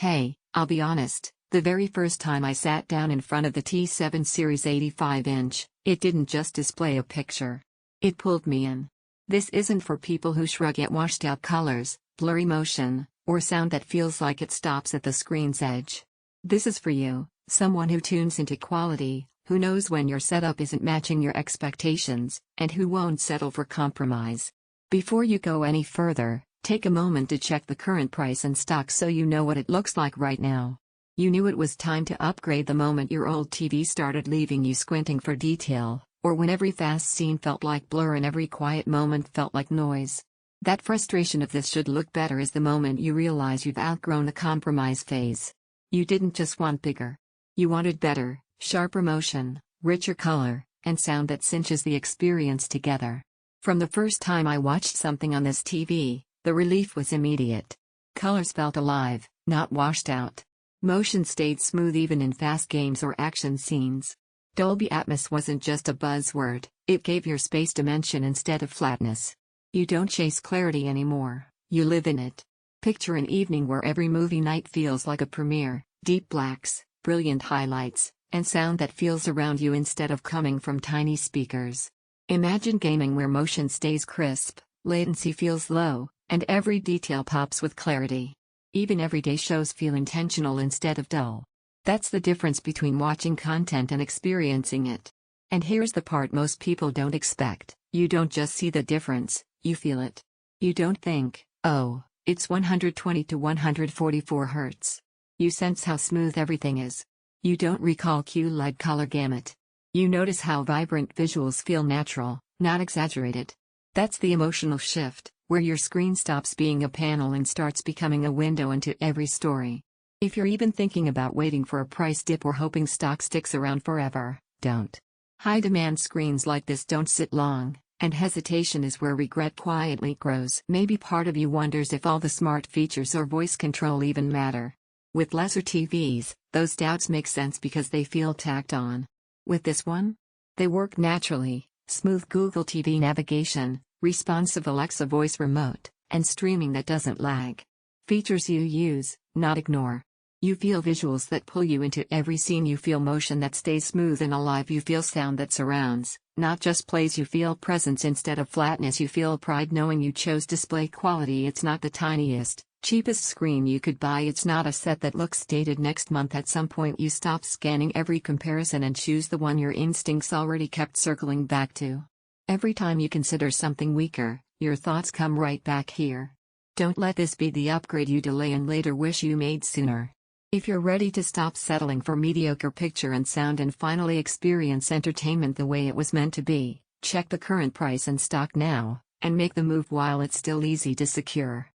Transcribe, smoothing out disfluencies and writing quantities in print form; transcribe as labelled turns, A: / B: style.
A: Hey, I'll be honest, the very first time I sat down in front of the T7 Series 85-inch, it didn't just display a picture. It pulled me in. This isn't for people who shrug at washed-out colors, blurry motion, or sound that feels like it stops at the screen's edge. This is for you, someone who tunes into quality, who knows when your setup isn't matching your expectations, and who won't settle for compromise. Before you go any further, take a moment to check the current price and stock so you know what it looks like right now. You knew it was time to upgrade the moment your old TV started leaving you squinting for detail, or when every fast scene felt like blur and every quiet moment felt like noise. That frustration of "this should look better" is the moment you realize you've outgrown the compromise phase. You didn't just want bigger. You wanted better, sharper motion, richer color, and sound that cinches the experience together. From the first time I watched something on this TV, the relief was immediate. Colors felt alive, not washed out. Motion stayed smooth even in fast games or action scenes. Dolby Atmos wasn't just a buzzword, it gave your space dimension instead of flatness. You don't chase clarity anymore, you live in it. Picture an evening where every movie night feels like a premiere, deep blacks, brilliant highlights, and sound that feels around you instead of coming from tiny speakers. Imagine gaming where motion stays crisp, latency feels low, and every detail pops with clarity. Even everyday shows feel intentional instead of dull. That's the difference between watching content and experiencing it. And here's the part most people don't expect: you don't just see the difference, you feel it. You don't think, "Oh, it's 120 to 144 Hz. You sense how smooth everything is. You don't recall QLED color gamut. You notice how vibrant visuals feel natural, not exaggerated. That's the emotional shift, where your screen stops being a panel and starts becoming a window into every story. If you're even thinking about waiting for a price dip or hoping stock sticks around forever, don't. High-demand screens like this don't sit long, and hesitation is where regret quietly grows. Maybe part of you wonders if all the smart features or voice control even matter. With lesser TVs, those doubts make sense because they feel tacked on. With this one? They work naturally: smooth Google TV navigation, responsive Alexa voice remote, and streaming that doesn't lag. Features you use, not ignore. You feel visuals that pull you into every scene. You feel motion that stays smooth and alive. You feel sound that surrounds, not just plays. You feel presence instead of flatness. You feel pride knowing you chose display quality. It's not the tiniest, cheapest screen you could buy. It's not a set that looks dated next month. At some point you stop scanning every comparison and choose the one your instincts already kept circling back to. Every time you consider something weaker, your thoughts come right back here. Don't let this be the upgrade you delay and later wish you made sooner. If you're ready to stop settling for mediocre picture and sound and finally experience entertainment the way it was meant to be, check the current price and stock now, and make the move while it's still easy to secure.